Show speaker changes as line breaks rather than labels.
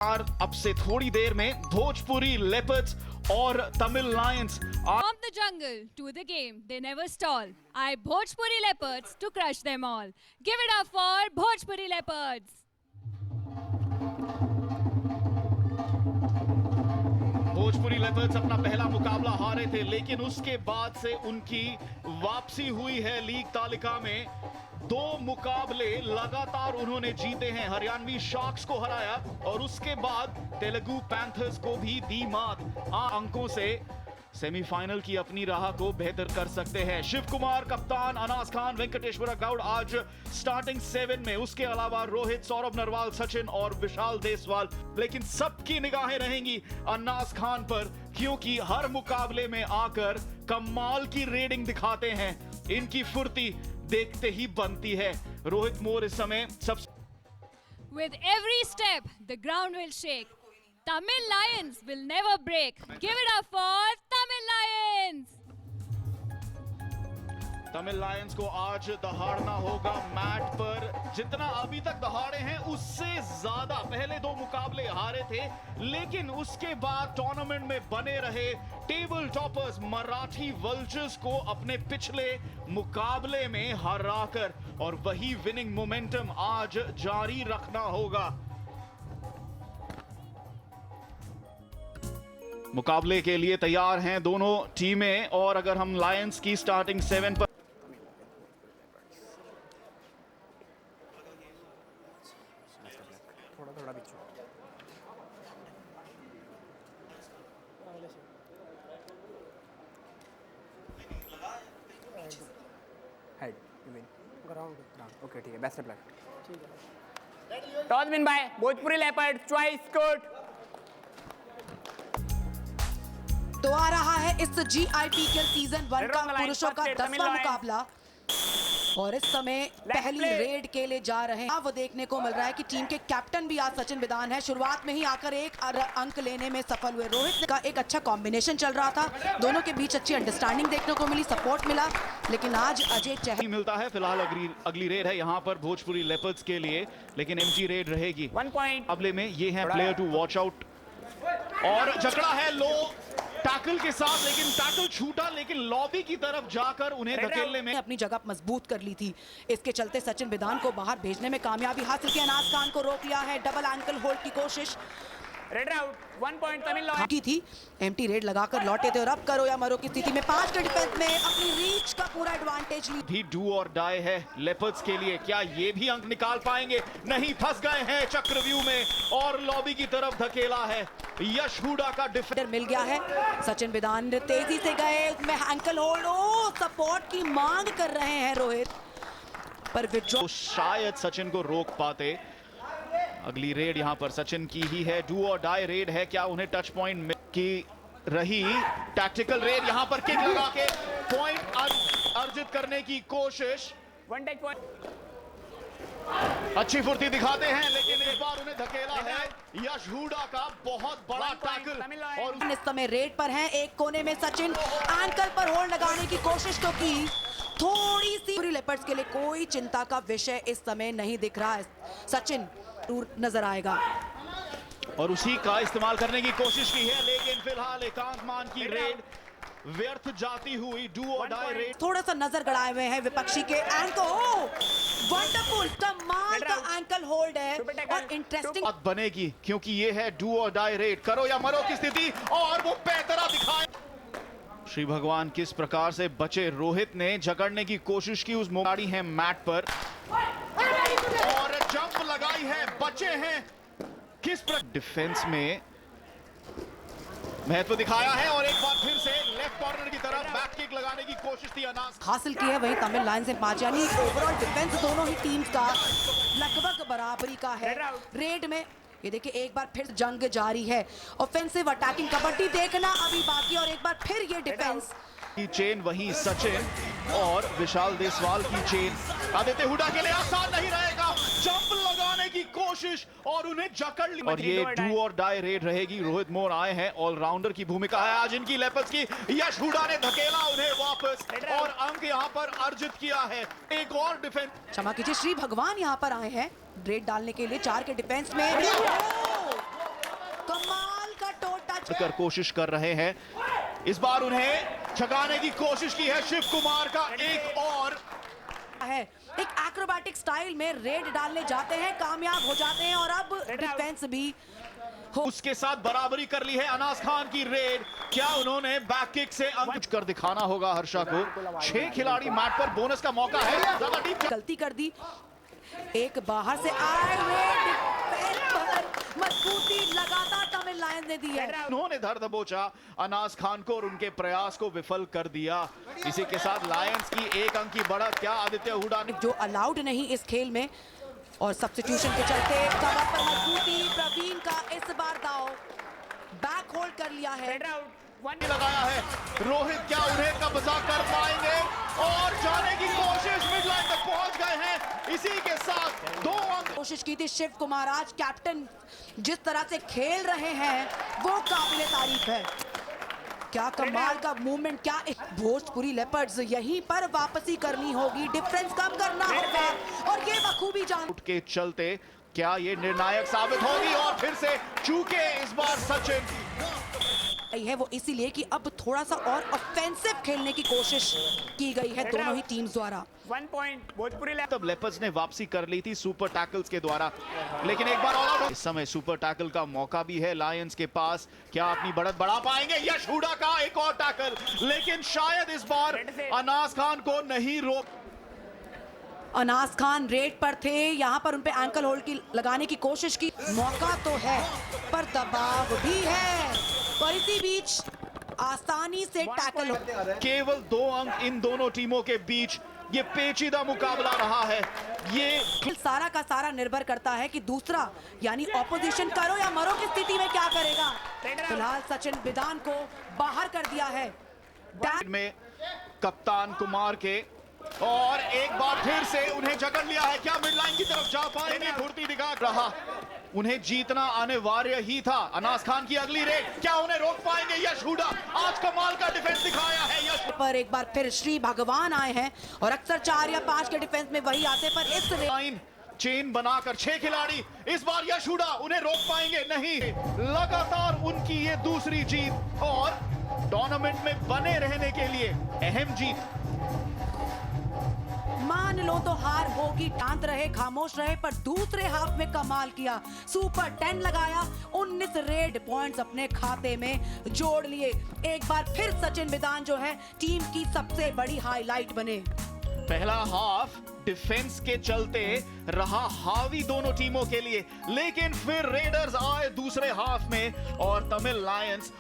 अब से थोड़ी देर में भोजपुरी लेपर्ड्स और Tamil Lions
From the jungle to the game, they never stall. I Bhojpuri Leopards to crush them all. Give it up for Bhojpuri Leopards.
Bhojpuri leopards अपना पहला मुकाबला हारे थे, लेकिन उसके बाद से उनकी वापसी हुई है लीग तालिका में। 2 मुकाबले लगातार उन्होंने जीते हैं। हरियाणवी शार्क्स को हराया और उसके बाद तेलुगु पैंथर्स को भी दी मात। 8 अंकों से सेमीफाइनल की अपनी राह को बेहतर कर सकते हैं। शिव कुमार कप्तान, अनास खान, वेंकटेश्वर गौड़ आज स्टार्टिंग 7 में, उसके अलावा रोहित, सौरभ नरवाल, सचिन और विशाल देसवाल। लेकिन सबकी निगाहें रहेंगी अनास खान पर, क्योंकि हर मुकाबले में आकर कमाल की रेडिंग दिखाते हैं। इनकी फुर्ती देखते ही बनती है। रोहित मोर इस समय सबसे
With every step, the ground will shake. Tamil Lions will never break. Give it up for Tamil Lions.
Tamil Lions को आज दहाड़ना होगा मैट पर। जितना अभी तक दहाड़े हैं उससे ज्यादा। पहले 2 मुकाबले हारे थे, लेकिन उसके बाद टूर्नामेंट में बने रहे। टेबल टॉपर्स मराठी वल्चर्स को अपने पिछले मुकाबले में हराकर, और वही विनिंग मोमेंटम आज जारी रखना होगा। मुकाबले के लिए तैयार हैं दोनों टीमें। और अगर हम लायंस की स्टार्टिंग 7 पर
थोड़ा बिच्छू head you mean ground okay ठीक है बेस्ट ऑफ लक ठीक है toss win bye Bhojpuri leopard choice code
तो आ रहा है इस GIPL सीजन 1 का पुरुषों का 10वां मुकाबला और इस समय पहली रेड के लिए जा रहे हैं। वो देखने को मिल रहा है कि टीम के कैप्टन भी आज सचिन विधान है। शुरुआत में ही आकर 1 अंक लेने में सफल हुए। रोहित का एक अच्छा कॉम्बिनेशन चल रहा था, दोनों के बीच अच्छी अंडरस्टैंडिंग देखने को मिली, सपोर्ट मिला। लेकिन आज अजय चहल
मिलता है। फिलहाल अगली रेड है यहाँ पर भोजपुरी लेपर्ड्स के लिए, लेकिन एम्प्टी रेड रहेगी।
1 पॉइंट
मुकाबले में ये है प्लेयर टू वॉच आउट। और जकड़ा है लो टैकल के साथ, लेकिन टैकल छूटा, लेकिन लॉबी की तरफ जाकर उन्हें धकेलने में
अपनी जगह मजबूत कर ली थी। इसके चलते सचिन विधान को बाहर भेजने में कामयाबी हासिल की। अनास खान को रोक लिया है। डबल एंकल होल्ड की कोशिश
red out 1 point Tamil Lions
की थी। एम्प्टी रेड लगाकर लौटे थे और अब करो या मरो की स्थिति में 5 के डिफेंस में अपनी रीच का पूरा एडवांटेज ली।
भी डू और डाई है लेपर्ड्स के लिए। क्या ये भी अंक निकाल पाएंगे? नहीं, फंस गए हैं चक्रव्यूह में और लॉबी की तरफ धकेला है। यश हुडा का डिफेंडर
मिल गया है। सचिन विधान तेजी से गए, उसमें एंकल होल्ड, सपोर्ट की मांग कर रहे हैं रोहित, पर विड्रॉ
तो शायद सचिन को रोक पाते। अगली रेड यहां पर सचिन की ही है। डू और डाई रेड है। क्या उन्हें टच पॉइंट की रही? टैक्टिकल रेड यहां पर किक लगा के पॉइंट अर्जित करने की कोशिश।
1 टच पॉइंट
अच्छी फुर्ती दिखाते हैं, लेकिन इस बार उन्हें धकेला है यश हुडा का बहुत बड़ा टैकल। और
इस समय रेड पर हैं। एक कोने में सचिन एंकल पर होल्ड लगाने की कोशिश तो की, थोड़ी सी। पूरी लेपर्ड्स के लिए कोई चिंता का विषय इस समय नहीं दिख रहा है। सचिन टूर नजर आएगा
और उसी का इस्तेमाल करने की कोशिश की है, लेकिन फिलहाल एकांत मान की रेड व्यर्थ जाती हुई। डू और डाई रेड
थोड़ा सा नजर गड़ाए हुए हैं विपक्षी के। एंकल वंडरफुल, कमाल का एंकल होल्ड है और इंटरेस्टिंग
बात बनेगी, क्योंकि ये है डू और डाई रेड, करो या मरो की स्थिति। और वो पैतरा दिखाए। श्री भगवान किस प्रकार से बचे। रोहित ने जकड़ने की कोशिश की, उस मोगाड़ी है मैट पर और जंप लगाई है, बचे हैं। किस प्रकार डिफेंस में महत्व दिखाया है और एक बार फिर से लेफ्ट कॉर्नर की तरफ बैक किक लगाने की कोशिश थी अनास।
हासिल की है। वहीं तमिल लायंस से 5, यानी ओवरऑल डिफेंस दोनों ही टीम्स का लगभग बराबरी का है। रेड में ये देखिए एक बार फिर जंग जारी है। ऑफेंसिव अटैकिंग कबड्डी देखना अभी बाकी, और एक बार फिर ये डिफेंस
की चेन। वहीं सचिन और विशाल देसवाल की चेन। आदित्य हुडा के लिए आसान नहीं रहेगा। जंप लगाने की कोशिश और उन्हें जकड़ ली। और ये डू और डाई रेड रहेगी। रोहित मोर आए हैं, ऑलराउंडर की भूमिका है आज इनकी लेपर्ड्स की। यश हुडा ने धकेला उन्हें वापस और अंक यहां पर अर्जित किया है। एक और डिफेंस,
क्षमा कीजिए, श्री भगवान यहां पर आए हैं रेड डालने के लिए 4 के डिफेंस में।
कर कोशिश कर रहे हैं। इस बार उन्हें छकाने की कोशिश की है शिव कुमार का एक और
है एक एक्रोबैटिक स्टाइल में रेड डालने जाते हैं, कामयाब हो जाते हैं और अब डिफेंस भी
उसके साथ बराबरी कर ली है अनास खान की रेड। क्या उन्होंने बैक किक से अंक कर दिखाना होगा हर्षा को। 6 खिलाड़ी मैट पर, बोनस का मौका है, ज्यादा डीप
गलती कर दी। एक बाहर से आए हुए डिफेंस पर मजबूती लगातार तमिल लायंस ने दी है।
उन्होंने धर दबोचा अनास खान को और उनके प्रयास को विफल कर दिया। इसी के साथ लायंस की 1 अंक की बढ़त। क्या आदित्य हुडा ने
जो अलाउड नहीं इस खेल में, और सब्स्टिट्यूशन के चलते कवर पर मजबूती। प्रवीण का इस बार दाव बैक होल्ड कर लिया है।
लगाया है रोहित, क्या उन्हें कब्जा कर पाएंगे और जाने की कोशिश, मिड लाइन तक पहुंच गए हैं। इसी के साथ 2 अंक।
कोशिश की थी शिव कुमार। आज कैप्टन जिस तरह से खेल रहे हैं वो काबिले तारीफ है। क्या कमाल का मूवमेंट, क्या भोजपुरी लेपर्ड्स यहीं पर वापसी करनी होगी, डिफरेंस कम करना होगा और ये बखूबी जान
के चलते क्या ये निर्णायक साबित होगी और फिर से चूके इस बार सचिन
है वो, इसीलिए कि अब थोड़ा सा और ऑफेंसिव खेलने की कोशिश की गई है दोनों ही टीम्स द्वारा।
1 पॉइंट भोजपुरी
तब लेपर्ड्स ने वापसी कर ली थी सुपर टैकल्स के द्वारा, लेकिन एक बार ऑल आउट। इस समय सुपर टैकल का मौका भी है लायंस के पास। क्या अपनी बढ़त बढ़ा पाएंगे? यश हुडा का एक और टैकल, लेकिन शायद इस बार अनास खान को नहीं रोक।
अनास खान रेड पर थे, यहाँ पर उनपे एंकल होल्ड की लगाने की कोशिश की। मौका तो है पर दबाव भी है और इसी बीच आसानी से टैकल।
केवल 2 अंक इन दोनों टीमों के बीच ये पेचीदा मुकाबला रहा है। ये
सारा का सारा निर्भर करता है कि दूसरा यानी ऑपोजिशन करो या मरो की स्थिति में क्या करेगा। फिलहाल सचिन विधान को बाहर कर दिया है
में कप्तान कुमार के, और एक बार फिर से उन्हें जकड़ लिया है। क्या मिड लाइन की तरफ जा पाएंगे? फुर्ती दिखा रहा, उन्हें जीतना अनिवार्य ही था। अनास खान की अगली रेड, क्या उन्हें रोक पाएंगे? यश हुडा आज कमाल का डिफेंस दिखाया है। यश
पर एक बार फिर श्री भगवान आए हैं और अक्सर 4 या 5 के डिफेंस में वही आते, पर इस
लाइन चेन बनाकर 6 खिलाड़ी। इस बार यश हुडा उन्हें रोक पाएंगे? नहीं। लगातार उनकी ये दूसरी जीत और टूर्नामेंट में बने रहने के लिए अहम जीत।
मान लो तो हार होगी, शांत रहे, खामोश रहे, पर दूसरे हाफ में कमाल किया। सुपर 10 लगाया, 19 रेड पॉइंट्स अपने खाते में जोड़ लिए। एक बार फिर सचिन विधान जो है टीम की सबसे बड़ी हाईलाइट बने।
पहला हाफ डिफेंस के चलते रहा हावी दोनों टीमों के लिए, लेकिन फिर रेडर्स आए दूसरे हाफ में और तमिल लायंस